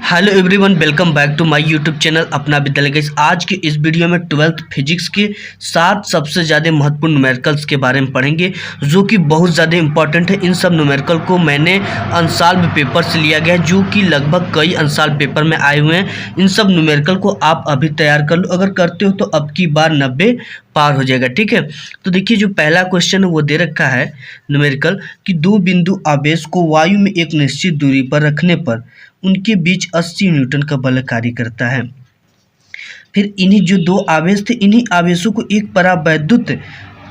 Hello everyone, welcome back to my YouTube channel Apna Vidyalaya. Guys, आज के इस वीडियो में 12th फिजिक्स के 7 सबसे ज़्यादा महत्वपूर्ण न्यूमेरिकल्स के बारे में पढ़ेंगे, जो कि बहुत ज़्यादा इंपॉर्टेंट है। इन सब न्यूमेरिकल को मैंने अनसॉल्व पेपर से लिया गया है, जो कि लगभग कई अनसॉल्व पेपर में आए हुए हैं। इन सब न्यूमेरिकल को आप अभी तैयार कर लो, अगर करते हो तो अब की बार 90 पार हो जाएगा। ठीक है, तो देखिए जो पहला क्वेश्चन है वो दे रखा है न्यूमेरिकल कि दो बिंदु आवेश को वायु में एक निश्चित दूरी पर रखने पर उनके बीच 80 न्यूटन का बल कार्य करता है। फिर इन्हीं जो दो आवेश थे, इन्हीं आवेशों को एक परावैद्युत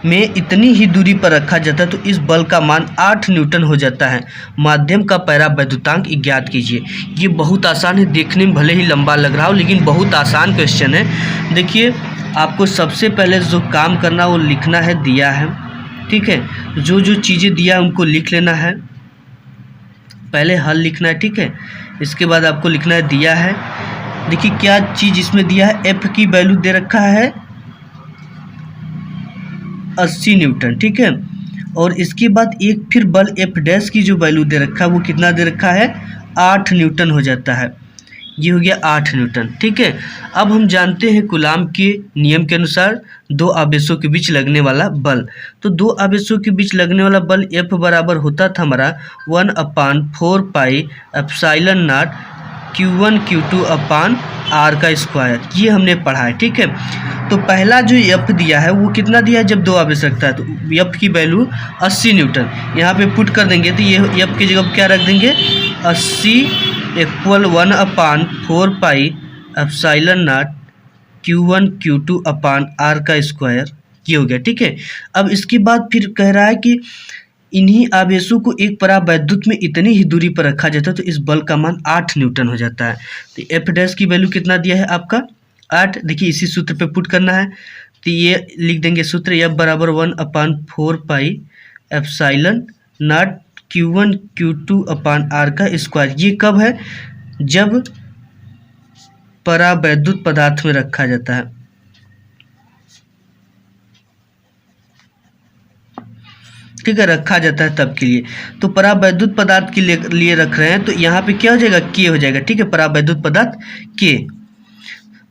में इतनी ही दूरी पर रखा जाता है तो इस बल का मान 8 न्यूटन हो जाता है। माध्यम का परावैद्युतांक ज्ञात कीजिए। ये बहुत आसान है, देखने में भले ही लंबा लग रहा हो लेकिन बहुत आसान क्वेश्चन है। देखिए, आपको सबसे पहले जो काम करना वो लिखना है, दिया है। ठीक है, जो जो चीज़ें दिया है उनको लिख लेना है। पहले हल लिखना है, ठीक है। इसके बाद आपको लिखना है दिया है। देखिए क्या चीज़ इसमें दिया है, एफ की वैल्यू दे रखा है 80 न्यूटन। ठीक है, और इसके बाद एक फिर बल एफ डैश की जो वैल्यू दे रखा है वो कितना दे रखा है, 8 न्यूटन हो जाता है। ये हो गया 8 न्यूटन। ठीक है, अब हम जानते हैं कूलाम के नियम के अनुसार दो आवेशों के बीच लगने वाला बल। तो दो आवेशों के बीच लगने वाला बल F बराबर होता था हमारा 1/4 pi epsilon not Q1 Q2 upon R का स्क्वायर। ये हमने पढ़ा है। ठीक है, तो पहला जो F दिया है वो कितना दिया है, जब दो आवेश रखता है तो F की वैल्यू 80 न्यूटन यहाँ पे पुट कर देंगे तो ये F की जगह क्या रख देंगे, 80 equal 1/4 pi epsilon not Q1 Q2 upon R का स्क्वायर। ये हो गया। ठीक है, अब इसके बाद फिर कह रहा है कि इन्हीं आवेशों को एक परावैद्युत में इतनी ही दूरी पर रखा जाता है तो इस बल का मान 8 न्यूटन हो जाता है। तो एफ डैश की वैल्यू कितना दिया है आपका 8। देखिए इसी सूत्र पे पुट करना है तो ये लिख देंगे सूत्र, एफ बराबर 1/4 pi epsilon not Q1 Q2 upon R का स्क्वायर। ये कब है, जब परावैद्युत पदार्थ में रखा जाता है। ठीक है, रखा जाता है तब के लिए। तो परावैद्युत पदार्थ के लिए रख रहे हैं तो यहाँ पे क्या हो जाएगा, के हो जाएगा। ठीक है, परावैद्युत पदार्थ के।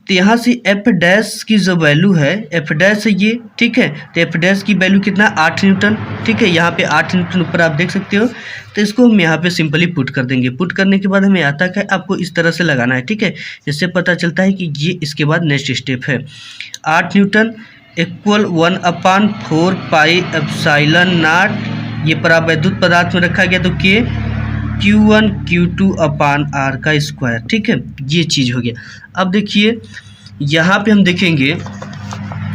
तो यहाँ से एफ डैश की जो वैल्यू है, एफ डैश है ये। ठीक है, तो एफ डैश की वैल्यू कितना, 8 न्यूटन। ठीक है, यहाँ पे 8 न्यूटन ऊपर आप देख सकते हो। तो इसको हम यहाँ पे सिंपली पुट कर देंगे। पुट करने के बाद हमें आता है आपको इस तरह से लगाना है। ठीक है, इससे पता चलता है कि ये इसके बाद नेक्स्ट स्टेप है। 8 Newton equal 1/4 pi epsilon not, ये परावैद्युत पदार्थ में रखा गया तो के Q1 Q2 अपान R का स्क्वायर। ठीक है, ये चीज़ हो गया। अब देखिए यहाँ पे हम देखेंगे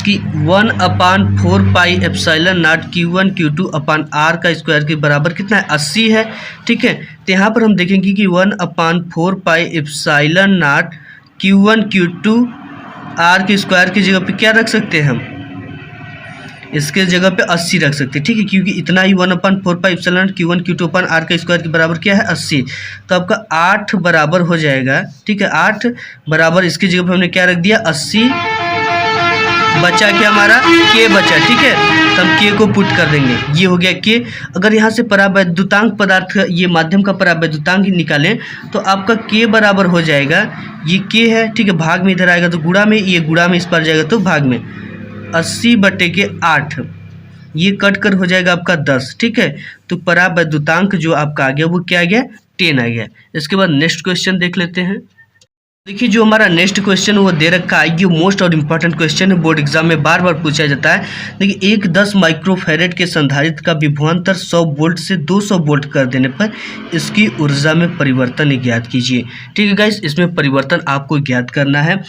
कि 1/4 pi epsilon not Q1 Q2 upon R का स्क्वायर के बराबर कितना है, 80 है। ठीक है, तो यहाँ पर हम देखेंगे कि 1/4 pi epsilon not Q1 Q2 R के स्क्वायर की जगह पे क्या रख सकते हैं हम, इसके जगह पे 80 रख सकते हैं। ठीक है, क्योंकि इतना ही 1/4 पाई एप्सिलॉन Q1 Q2 अपान R का स्क्वायर के बराबर क्या है, 80। तो आपका 8 बराबर हो जाएगा। ठीक है, 8 बराबर इसकी जगह पे हमने क्या रख दिया, 80। बचा क्या हमारा, के बचा। ठीक है, तो हम के को पुट कर देंगे। ये हो गया के। अगर यहाँ से परावैद्युतांक पदार्थ, ये माध्यम का परावैद्युतांक निकालें तो आपका के बराबर हो जाएगा, ये के है। ठीक है, भाग में इधर आएगा तो गुणा में, ये गुणा में इस पर जाएगा तो भाग में 80/8। ये कट कर हो जाएगा आपका 10। ठीक है, तो परावैद्युतांक जो आपका आ गया वो क्या आ गया, 10 आ गया। इसके बाद नेक्स्ट क्वेश्चन देख लेते हैं। देखिए जो हमारा नेक्स्ट क्वेश्चन वो दे रखा है, ये मोस्ट और इम्पॉर्टेंट क्वेश्चन है, बोर्ड एग्जाम में बार बार पूछा जाता है। देखिए एक 10 माइक्रोफैरेड के संधारित्र का विभवांतर 100 वोल्ट से 200 वोल्ट कर देने पर इसकी ऊर्जा में परिवर्तन ज्ञात कीजिए। ठीक है गाइस, इसमें परिवर्तन आपको ज्ञात करना है।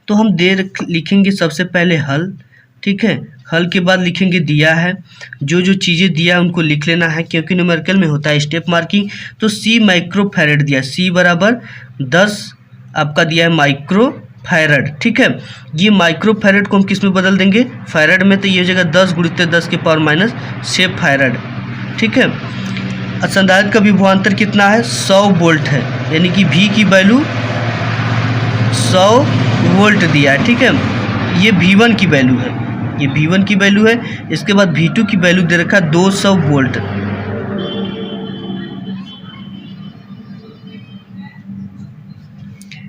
तो हम लिखेंगे सबसे पहले हल। ठीक है, हल के बाद लिखेंगे दिया है। जो जो चीज़ें दिया है उनको लिख लेना है, क्योंकि न्यूमेरिकल में होता है स्टेप मार्किंग। तो C माइक्रोफैरेड दिया, C बराबर 10 आपका दिया है माइक्रोफैरेड। ठीक है, ये माइक्रोफैरेड को हम किस में बदल देंगे, फैरेड में। तो ये हो जाएगा 10 × 10⁻6 फैरेड। ठीक है, संधारित्र का विभवांतर कितना है, 100 वोल्ट है, यानी कि V की वैल्यू 100 वोल्ट दिया है। ठीक है, ये V1 की वैल्यू है, ये V1 की वैल्यू है। इसके बाद V2 की वैल्यू दे रखा है 200 वोल्ट।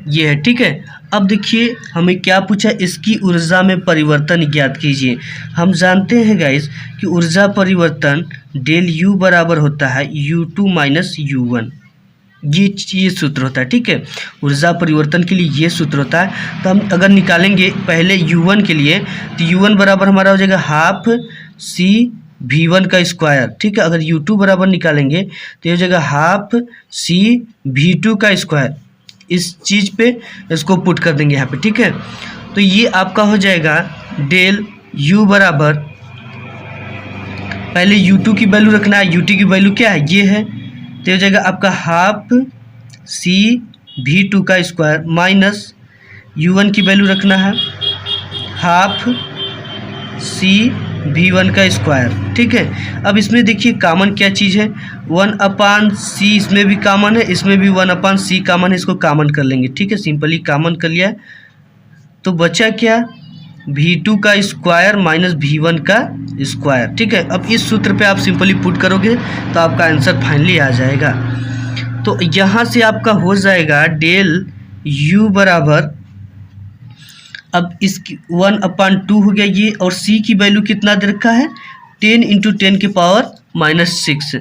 ये है, ठीक है। अब देखिए हमें क्या पूछा, इसकी ऊर्जा में परिवर्तन ज्ञात कीजिए। हम जानते हैं गाइस कि ऊर्जा परिवर्तन डेल यू बराबर होता है U2 माइनस U1। ये सूत्र होता है, ठीक है। ऊर्जा परिवर्तन के लिए ये सूत्र होता है। तो हम अगर निकालेंगे पहले U1 के लिए, तो U1 बराबर हमारा हो जाएगा हाफ C V1 का स्क्वायर, ठीक है। अगर U2 बराबर निकालेंगे तो ये हो जाएगा हाफ C V2 का स्क्वायर। इस चीज़ पे इसको पुट कर देंगे यहाँ पे, ठीक है। तो ये आपका हो जाएगा डेल U बराबर, पहले U2 की वैल्यू रखना है, U2 की वैल्यू क्या है, ये है। तो हो जाएगा आपका हाफ C V2 का स्क्वायर माइनस U1 की वैल्यू रखना है हाफ C V1 का स्क्वायर, ठीक है। अब इसमें देखिए कॉमन क्या चीज़ है, 1/C इसमें भी कॉमन है, इसमें भी 1/C कॉमन है, इसको कॉमन कर लेंगे, ठीक है। सिंपली कॉमन कर लिया तो बचा क्या, V2 का स्क्वायर माइनस V1 का स्क्वायर, ठीक है। अब इस सूत्र पे आप सिंपली पुट करोगे तो आपका आंसर फाइनली आ जाएगा। तो यहाँ से आपका हो जाएगा डेल U बराबर, अब इसकी 1/2 हो गया ये, और C की वैल्यू कितना दे रखा है 10 × 10 की पावर -6।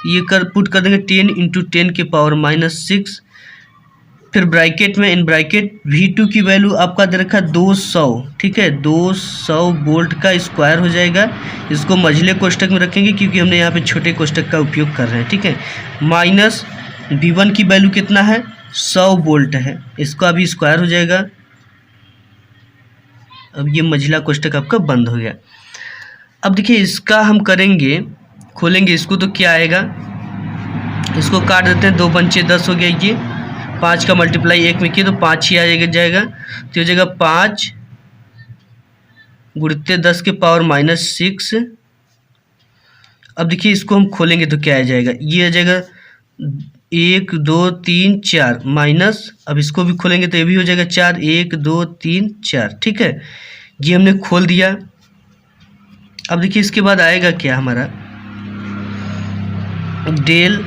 ये कर पुट कर देंगे 10 × 10 की पावर -6, फिर ब्रैकेट में इन ब्रैकेट V2 की वैल्यू आपका दे रखा है 200, ठीक है। 200 वोल्ट का स्क्वायर हो जाएगा। इसको मझले कोष्टक में रखेंगे क्योंकि हमने यहाँ पे छोटे कोष्टक का उपयोग कर रहे हैं, ठीक है। माइनस V1 की वैल्यू कितना है 100 वोल्ट है, इसका भी स्क्वायर हो जाएगा। अब ये मझला कोष्टक आपका बंद हो गया। अब देखिए इसका हम करेंगे, खोलेंगे इसको तो क्या आएगा, इसको काट देते हैं, 2 पंचे 10 हो गया। ये 5 का मल्टीप्लाई 1 में किए तो 5 ही आ जाएगा। तो हो जाएगा 5 × 10 के पावर -6। अब देखिए इसको हम खोलेंगे तो क्या आ जाएगा, ये आ जाएगा 1 2 3 4 माइनस, अब इसको भी खोलेंगे तो ये भी हो जाएगा 4, 1 2 3 4, ठीक है। ये हमने खोल दिया। अब देखिए इसके बाद आएगा क्या हमारा, डेल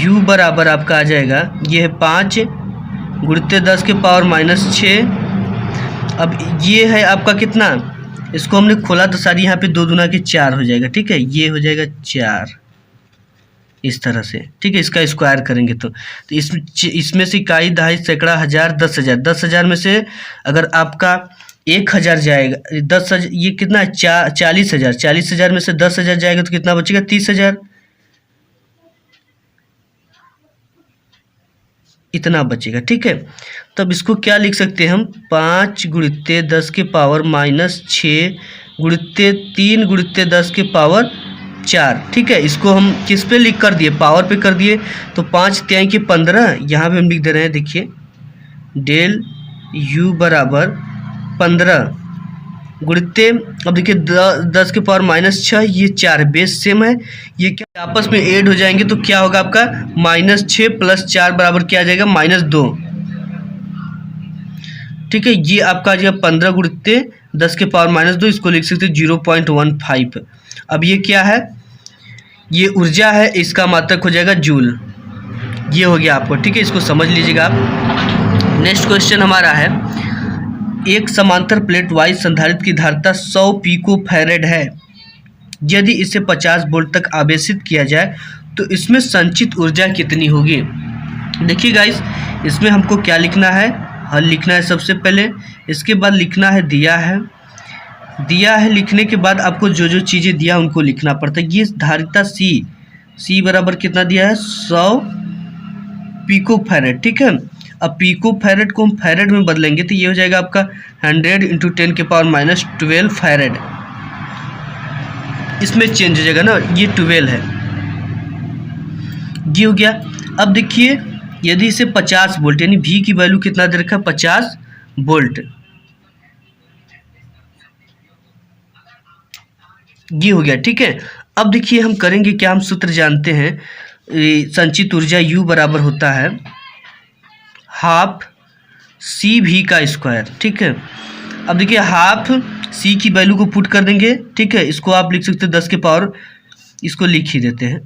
U बराबर आपका आ जाएगा, ये है 5 × 10 के पावर -6। अब ये है आपका कितना, इसको हमने खोला तो सारी यहाँ पे 2 दूना के 4 हो जाएगा, ठीक है। ये हो जाएगा 4 इस तरह से, ठीक है। इसका स्क्वायर करेंगे तो इसमें से इकाई, दहाई, सैकड़ा, हज़ार, 10,000, 10,000 में से अगर आपका 1,000 जाएगा, 10,000 ये कितना है 40,000, 40,000 में से 10,000 जाएगा तो कितना बचेगा 30,000, इतना बचेगा, ठीक है। तब इसको क्या लिख सकते हैं हम, 5 × 10 के पावर -6 × 3 × 10 के पावर 4, ठीक है। इसको हम किस पे लिख कर दिए, पावर पे कर दिए। तो 5 × 3 = 15, यहाँ पे हम लिख दे रहे हैं, देखिए डेल U बराबर 15 × अब देखिए 10 के पावर -6, ये 4 बेस सेम है, ये क्या आपस में ऐड हो जाएंगे तो क्या होगा आपका -6 + 4 बराबर क्या आ जाएगा -2, ठीक है। ये आपका आ जाएगा 15 × 10 के पावर -2, इसको लिख सकते हैं 0.15। अब ये क्या है, ये ऊर्जा है, इसका मात्रक हो जाएगा जूल। ये हो गया आपको, ठीक है। इसको समझ लीजिएगा आप। नेक्स्ट क्वेश्चन हमारा है, एक समांतर प्लेट वाई संधारित्र की धारिता 100 पिकोफैरेड है। यदि इसे 50 वोल्ट तक आवेशित किया जाए तो इसमें संचित ऊर्जा कितनी होगी। देखिए गाइस, इसमें हमको क्या लिखना है, हल लिखना है सबसे पहले, इसके बाद लिखना है दिया है लिखने के बाद आपको जो जो चीज़ें दिया उनको लिखना पड़ता है। ये धारिता C बराबर कितना दिया है 100 पिकोफैरेड, ठीक है। अब पिकोफैरेड को हम फैरेड में बदलेंगे तो ये हो जाएगा आपका 100 × 10 के पावर -12 फैरेड। इसमें चेंज हो जाएगा ना, ये 12 है, ये हो गया। अब देखिए यदि इसे 50 वोल्ट, यानी V की वैल्यू कितना दे रखा है 50 वोल्ट, ये हो गया, ठीक है। अब देखिए हम करेंगे क्या, हम सूत्र जानते हैं, संचित ऊर्जा U बराबर होता है हाफ CV का स्क्वायर, ठीक है। अब देखिए हाफ C की वैल्यू को पुट कर देंगे, ठीक है। इसको आप लिख सकते हैं 10 के पावर, इसको लिख ही देते हैं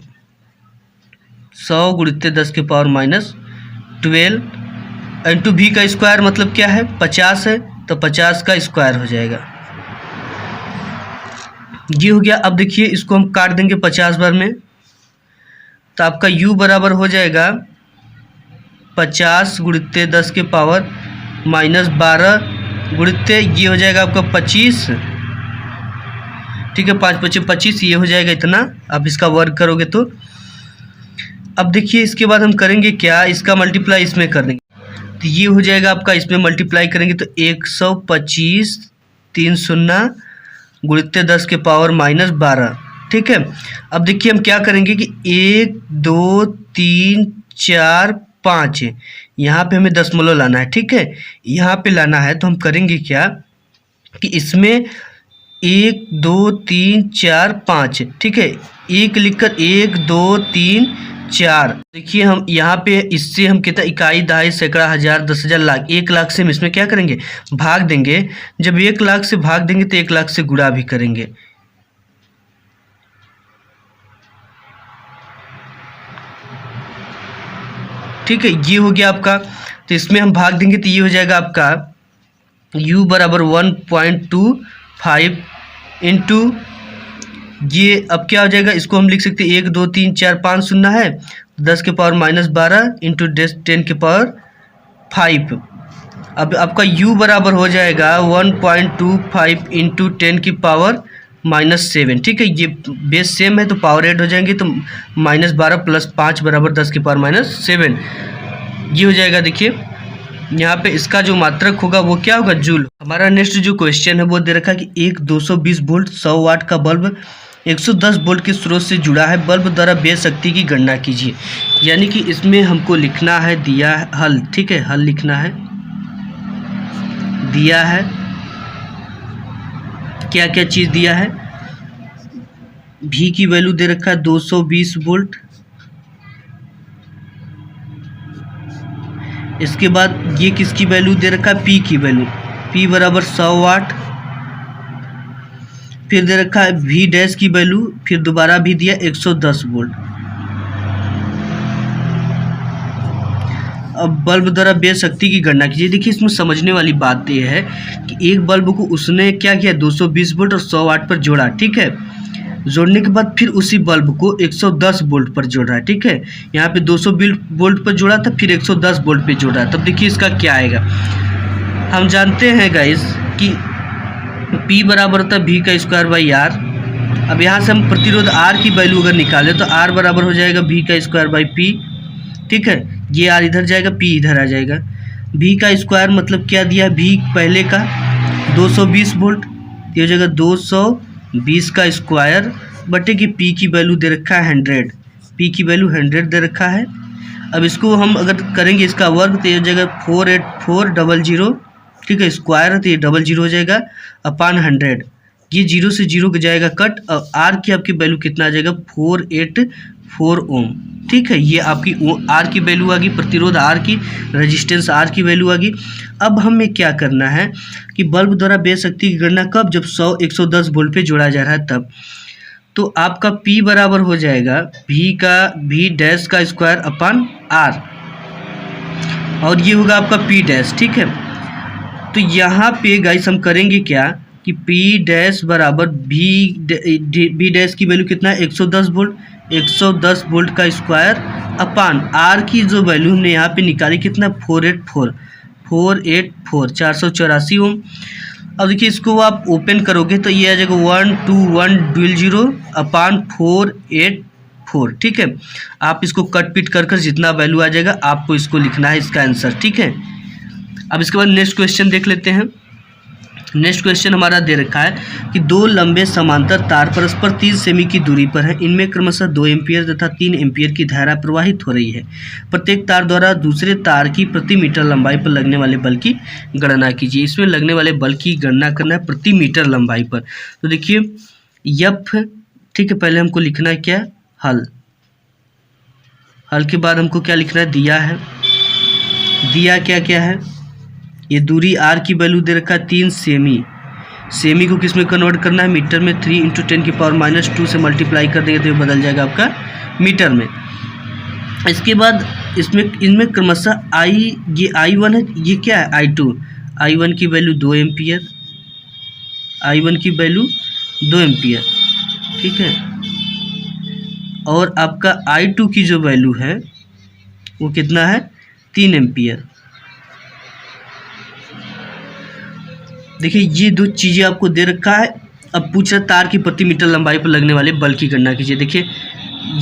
100 × 10 के पावर -12 इंटू भी का स्क्वायर मतलब क्या है 50 है, तो 50 का स्क्वायर हो जाएगा। ये हो गया। अब देखिए इसको हम काट देंगे 50 बार में, तो आपका u बराबर हो जाएगा 50 गुणित्ते 10 के पावर माइनस 12 गुणित्ते ये हो जाएगा आपका 25, ठीक है, 5 25 25, ये हो जाएगा इतना। आप इसका वर्ग करोगे तो अब देखिए इसके बाद हम करेंगे क्या, इसका मल्टीप्लाई इसमें कर देंगे, तो ये हो जाएगा आपका, इसमें मल्टीप्लाई करेंगे तो 125 3 शून्य गुणित्ते 10 के पावर माइनस 12, ठीक है। अब देखिए हम क्या करेंगे कि 1 2 3 4 5 यहाँ पे हमें दशमलव लाना है, ठीक है, यहाँ पे लाना है। तो हम करेंगे क्या कि इसमें 1 2 3 4 5, ठीक है, एक लिखकर 1 2 3 4। देखिए हम यहाँ पे इससे हम कितना इकाई दहाई सैकड़ा हज़ार 10,000 लाख 1 लाख से हम इसमें क्या करेंगे भाग देंगे। जब 1 लाख से भाग देंगे तो 1 लाख से गुणा भी करेंगे। ठीक है, ये हो गया आपका। तो इसमें हम भाग देंगे तो ये हो जाएगा आपका u बराबर 1.25 इंटू ये अब क्या हो जाएगा, इसको हम लिख सकते हैं 1 2 3 4 5 शून्य है, 10 के पावर माइनस 12 इंटू 10 के पावर 5। अब आपका u बराबर हो जाएगा 1.25 इंटू 10 की पावर माइनस 7, ठीक है, ये बेस सेम है तो पावर ऐड हो जाएंगे, तो माइनस 12 प्लस 5 बराबर 10 की पावर माइनस 7, ये हो जाएगा। देखिए यहाँ पे इसका जो मात्रक होगा वो क्या होगा, जूल। हमारा नेक्स्ट जो क्वेश्चन है वो दे रखा है कि एक 220 वोल्ट 100 वाट का बल्ब 110 वोल्ट के स्रोत से जुड़ा है, बल्ब द्वारा व्यय शक्ति की गणना कीजिए। यानी कि इसमें हमको लिखना है दिया है हल, ठीक है, हल लिखना है, दिया है क्या क्या चीज़ दिया है, भी की वैल्यू दे रखा है 220 वोल्ट, इसके बाद ये किसकी वैल्यू दे रखा है, पी की वैल्यू, पी बराबर 100 वाट, फिर दे रखा है वी डैश की वैल्यू, फिर दोबारा भी दिया 110 वोल्ट। अब बल्ब द्वारा व्यय शक्ति की गणना कीजिए। देखिए इसमें समझने वाली बात यह है कि एक बल्ब को उसने क्या किया 220 वोल्ट और 100 वाट पर जोड़ा, ठीक है, जोड़ने के बाद फिर उसी बल्ब को 110 वोल्ट पर जोड़ रहा है, ठीक है, यहाँ पे 220 वोल्ट पर जोड़ा था, फिर 110 वोल्ट पे जोड़ा है। तब देखिए इसका क्या आएगा, हम जानते हैं गाइस कि P बराबर होता है V का स्क्वायर बाई R। अब यहाँ से हम प्रतिरोध R की वैल्यू अगर निकालें तो R बराबर हो जाएगा V का स्क्वायर बाई P, ठीक है, ये R इधर जाएगा, P इधर आ जाएगा। V का स्क्वायर मतलब क्या दिया, V पहले का 220 वोल्ट, ये हो जाएगा 220 का स्क्वायर बटे कि P की वैल्यू दे रखा है 100, P की वैल्यू 100 दे रखा है। अब इसको हम अगर करेंगे इसका वर्ग तो ये हो जाएगा 48400, ठीक है, स्क्वायर है तो ये 00 हो जाएगा अपान 100, ये 0 से 0 जाएगा कट। और आर की आपकी वैल्यू कितना आ जाएगा 484 ओम, ठीक है, ये आपकी आर की वैल्यू आ गई, प्रतिरोध आर की, रेजिस्टेंस आर की वैल्यू आ गई। अब हमें क्या करना है कि बल्ब द्वारा व्यय शक्ति की गणना कब, जब 110 वोल्ट पे जोड़ा जा रहा है तब। तो आपका P बराबर हो जाएगा V डैश का स्क्वायर अपान R, और ये होगा आपका P डैश, ठीक है। तो यहाँ पे गाइस हम करेंगे क्या कि P डैश बराबर V डैश की वैल्यू कितना है 110 वोल्ट, 110 वोल्ट का स्क्वायर अपान R की जो वैल्यू हमने यहाँ पे निकाली कितना 484 484 ओम। अब देखिए इसको आप ओपन करोगे तो ये आ जाएगा 12100 अपान 484, ठीक है। आप इसको कट पीट कर जितना वैल्यू आ जाएगा आपको इसको लिखना है, इसका आंसर, ठीक है। अब इसके बाद नेक्स्ट क्वेश्चन देख लेते हैं। नेक्स्ट क्वेश्चन हमारा दे रखा है कि दो लंबे समांतर तार परस्पर 3 सेमी की दूरी पर है, इनमें क्रमशः 2 एम्पियर तथा 3 एम्पियर की धारा प्रवाहित हो रही है। प्रत्येक तार द्वारा दूसरे तार की प्रति मीटर लंबाई पर लगने वाले बल की गणना कीजिए। इसमें लगने वाले बल की गणना करना है प्रति मीटर लंबाई पर। तो देखिए यफ, ठीक है, पहले हमको लिखना है क्या, हल, हल के बाद हमको क्या लिखना है, दिया है, दिया क्या क्या है, ये दूरी r की वैल्यू दे रखा है 3 सेमी, सेमी को किस में कन्वर्ट करना है, मीटर में। 3 × 10⁻² से मल्टीप्लाई कर देंगे तो ये बदल जाएगा आपका मीटर में। इसके बाद इनमें क्रमशः ये I1 है, ये क्या है I2। I1 की वैल्यू 2 एम्पियर, I1 की वैल्यू 2 एम्पियर, ठीक है। और आपका I2 की जो वैल्यू है वो कितना है, 3 एम्पियर। देखिए ये दो चीज़ें आपको दे रखा है। अब पूछ रहा तार की प्रति मीटर लंबाई पर लगने वाले बल की गणना कीजिए। देखिए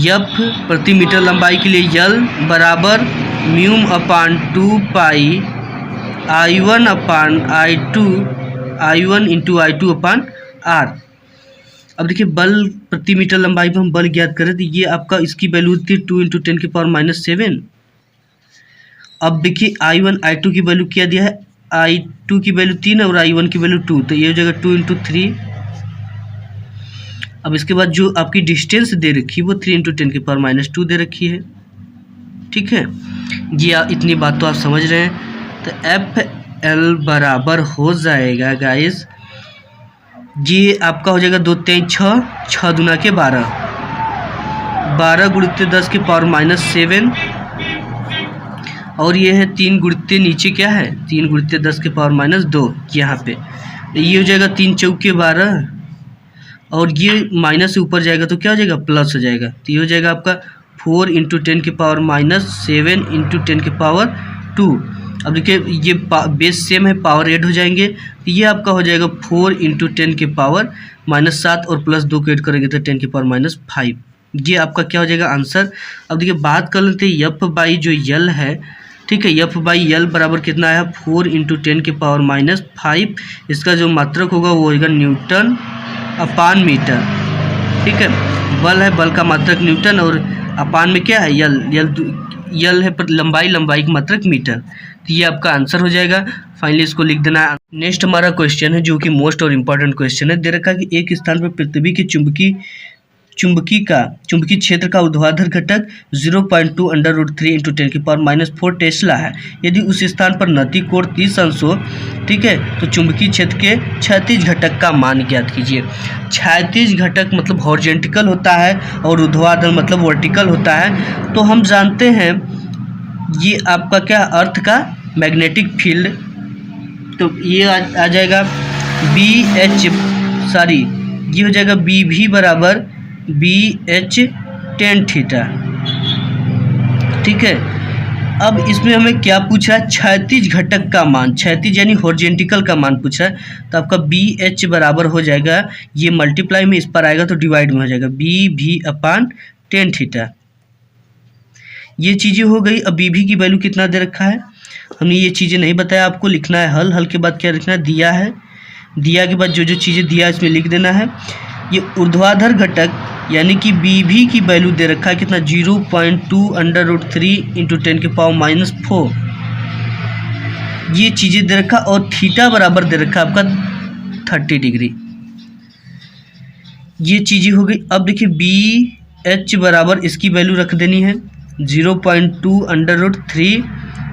F प्रति मीटर लंबाई के लिए L बराबर म्यूम अपान 2 पाई I1 अपान I1 इंटू I2 अपान R। अब देखिए बल प्रति मीटर लंबाई पर हम बल ज्ञात करें तो ये आपका इसकी वैल्यू थी 2 इंटू 10⁻⁷। अब देखिए I1 I2 की वैल्यू क्या दिया है, I2 की वैल्यू 3 है और I1 की वैल्यू 2, तो ये हो जाएगा 2 इंटू 3। अब इसके बाद जो आपकी डिस्टेंस दे रखी है वो 3 इंटू 10⁻² दे रखी है, ठीक है। ये इतनी बात तो आप समझ रहे हैं। तो FL बराबर हो जाएगा गाइस, ये आपका हो जाएगा 2 3 6, 6 दूना के 12, 12 गुणित 10⁻⁷, और ये है 3 गुणित नीचे क्या है 3 गुणित 10⁻² यहाँ पे, ये हो जाएगा 3 चौके 12, और ये माइनस से ऊपर जाएगा तो क्या हो जाएगा प्लस हो जाएगा, तो ये हो जाएगा आपका 4 इंटू 10⁻⁷ इंटू 10⁻²। अब देखिए ये बेस सेम है, पावर ऐड हो जाएंगे, तो ये आपका हो जाएगा 4 इंटू 10⁻⁷ और प्लस 2 को ऐड करेंगे तो 10⁻⁵। ये आपका क्या हो जाएगा आंसर। अब देखिए बात कर लेते हैं F बाई जो L है, ठीक है। F बाई L बराबर कितना है 4 इंटू 10⁻⁵। इसका जो मात्रक होगा वो होगा न्यूटन अपान मीटर, ठीक है। बल है, बल का मात्रक न्यूटन, और अपान में क्या है L है पर लंबाई की मात्रक मीटर, तो ये आपका आंसर हो जाएगा। फाइनली इसको लिख देना है। नेक्स्ट हमारा क्वेश्चन है जो कि मोस्ट और इम्पोर्टेंट क्वेश्चन है। दे रखा है कि एक स्थान पर पृथ्वी की चुंबकीय क्षेत्र का ऊर्ध्वाधर घटक 0.2 √3 इंटू 10⁻⁴ टेस्ला है। यदि उस स्थान पर नति कोण 30 अंश हो, ठीक है, तो चुंबकीय क्षेत्र के क्षैतिज घटक का मान ज्ञात कीजिए। क्षैतिज घटक मतलब हॉरिजॉन्टल होता है और ऊर्ध्वाधर मतलब वर्टिकल होता है। तो हम जानते हैं ये आपका क्या अर्थ का मैग्नेटिक फील्ड, तो ये आ जाएगा ये हो जाएगा BV बराबर BH tan थीटा, ठीक है। अब इसमें हमें क्या पूछा है, क्षैतिज घटक का मान, क्षैतिज यानी हॉरिजॉन्टल का मान पूछा है। तो आपका BH बराबर हो जाएगा, ये मल्टीप्लाई में इस पर आएगा तो डिवाइड में हो जाएगा BV अपान tan थीटा। ये चीज़ें हो गई। अब BV की वैल्यू कितना दे रखा है, हमने ये चीज़ें नहीं बताया, आपको लिखना है हल के बाद क्या लिखना है, दिया है, दिया के बाद जो चीज़ें दिया इसमें लिख देना है। ये ऊर्ध्वाधर घटक यानी कि BV की वैल्यू दे रखा है कितना 0.2 √3 इंटू 10⁻⁴, ये चीज़ें दे रखा, और थीटा बराबर दे रखा आपका 30 डिग्री। ये चीज़ें हो गई। अब देखिए BH बराबर इसकी वैल्यू रख देनी है 0.2 √3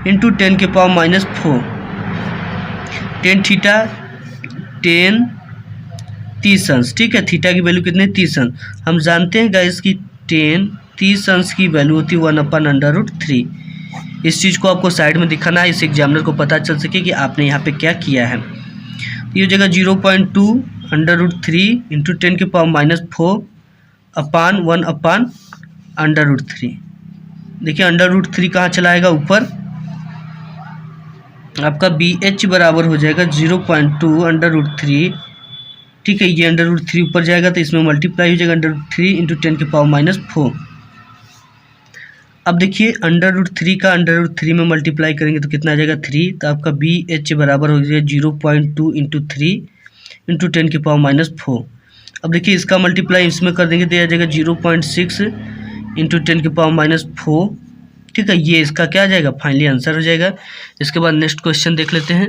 इंटू 10⁻⁴, tan थीटा 30 अंश, ठीक है। थीटा की वैल्यू कितने 30 अंश। हम जानते हैं गाइस कि 30 अंश की वैल्यू होती है 1/√3। इस चीज़ को आपको साइड में दिखाना है, इस एग्जामिनर को पता चल सके कि आपने यहाँ पे क्या किया है। ये जगह 0.2 √3 इंटू 10⁻⁴ अपान 1/√3। देखिए √3 कहाँ चलाएगा ऊपर, आपका BH बराबर हो जाएगा 0.2 √3, ठीक है। ये √3 ऊपर जाएगा तो इसमें मल्टीप्लाई हो जाएगा √3 इंटू 10⁻⁴। अब देखिए √3 का √3 में मल्टीप्लाई करेंगे तो कितना आ जाएगा 3, तो आपका BH बराबर हो जाएगा 0.2 इंटू 3 इंटू 10⁻⁴। अब देखिए इसका मल्टीप्लाई इसमें कर देंगे तो आ जाएगा 0.6 इंटू 10⁻⁴, ठीक है। ये इसका क्या आ जाएगा फाइनली आंसर हो जाएगा। इसके बाद नेक्स्ट क्वेश्चन देख लेते हैं।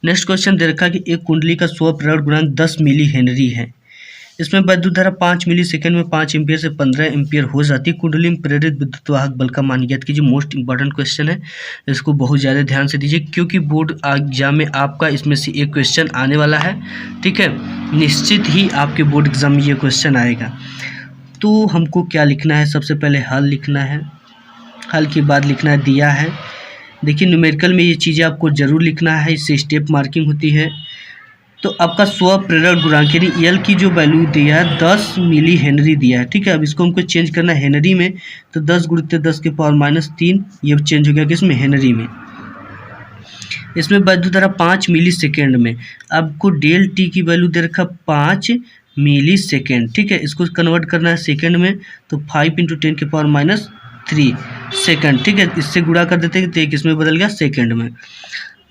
नेक्स्ट क्वेश्चन दे रखा है कि एक कुंडली का स्व प्रेरण गुणांक 10 मिली हेनरी है। इसमें विद्युत धारा 5 मिली सेकेंड में 5 एम्पियर से 15 एम्पियर हो जाती है। कुंडली में प्रेरित विद्युत वाहक बल का मान ज्ञात कीजिए। मोस्ट इंपॉर्टेंट क्वेश्चन है, इसको बहुत ज़्यादा ध्यान से दीजिए क्योंकि बोर्ड एग्जाम में आपका इसमें से एक क्वेश्चन आने वाला है, ठीक है। निश्चित ही आपके बोर्ड एग्जाम में ये क्वेश्चन आएगा। तो हमको क्या लिखना है, सबसे पहले हल लिखना है। हल के बाद लिखना है दिया है। देखिए न्यूमेरिकल में ये चीज़ें आपको ज़रूर लिखना है, इससे स्टेप मार्किंग होती है। तो आपका स्व प्रेरक गुणांक यानी एल की जो वैल्यू दिया है 10 मिली हेनरी दिया है, ठीक है। अब इसको हमको चेंज करना है हेनरी में, तो 10 × 10⁻³ ये चेंज हो गया किसमें, हेनरी में। इसमें वैद्युत धारा 5 मिली सेकेंड में। आपको डेल टी की वैल्यू दे रखा 5 मिली सेकेंड, ठीक है। इसको कन्वर्ट करना है सेकेंड में, तो 5 × 10⁻³ सेकेंड, ठीक है। इससे गुणा कर देते हैं तो एक इसमें बदल गया सेकेंड में।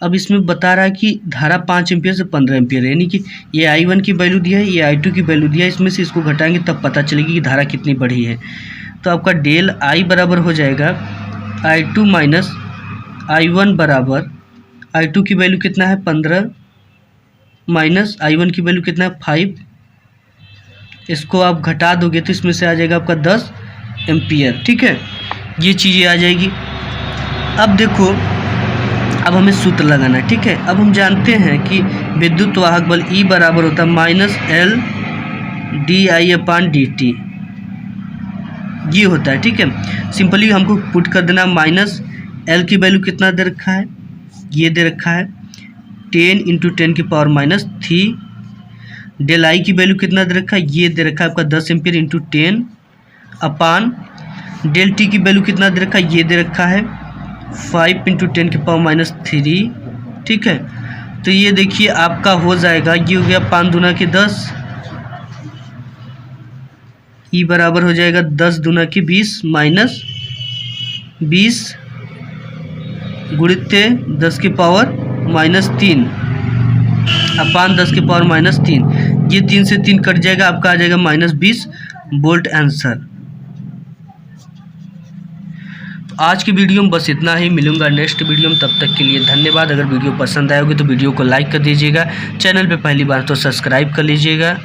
अब इसमें बता रहा है कि धारा 5 एम्पियर से 15 एम्पियर है, यानी कि ये I1 की वैल्यू दिया है, ये I2 की वैल्यू दिया है, इसमें से इसको घटाएंगे तब पता चलेगी कि धारा कितनी बढ़ी है। तो आपका डेल I बराबर हो जाएगा I2 माइनस I1 बराबर, I2 की वैल्यू कितना है 15 माइनस I1 की वैल्यू कितना है 5, इसको आप घटा दोगे तो इसमें से आ जाएगा आपका 10 एम्पियर, ठीक है। ये चीज़ें आ जाएगी। अब देखो, अब हमें सूत्र लगाना है, ठीक है। अब हम जानते हैं कि विद्युत वाहक बल E बराबर होता है -L dI/dt, ये होता है, ठीक है। सिंपली हमको पुट कर देना, -L की वैल्यू कितना दे रखा है, ये दे रखा है 10 × 10⁻³ डेल I की वैल्यू कितना दे रखा है, ये दे रखा है आपका 10 एम्पियर × 10 अपान डेल टी की वैल्यू कितना दे रखा है, ये दे रखा है 5 × 10⁻³, ठीक है। तो ये देखिए आपका हो जाएगा, ये हो गया 5 दूना के 10, ई बराबर हो जाएगा 10 दूना के 20 माइनस 20 गुणित 10⁻³ अपान 10⁻³ ये 3 से 3 कट जाएगा, आपका आ जाएगा -20 वोल्ट आंसर। आज की वीडियो में बस इतना ही, मिलूंगा नेक्स्ट वीडियो में, तब तक के लिए धन्यवाद। अगर वीडियो पसंद आए होगी तो वीडियो को लाइक कर दीजिएगा, चैनल पे पहली बार तो सब्सक्राइब कर लीजिएगा।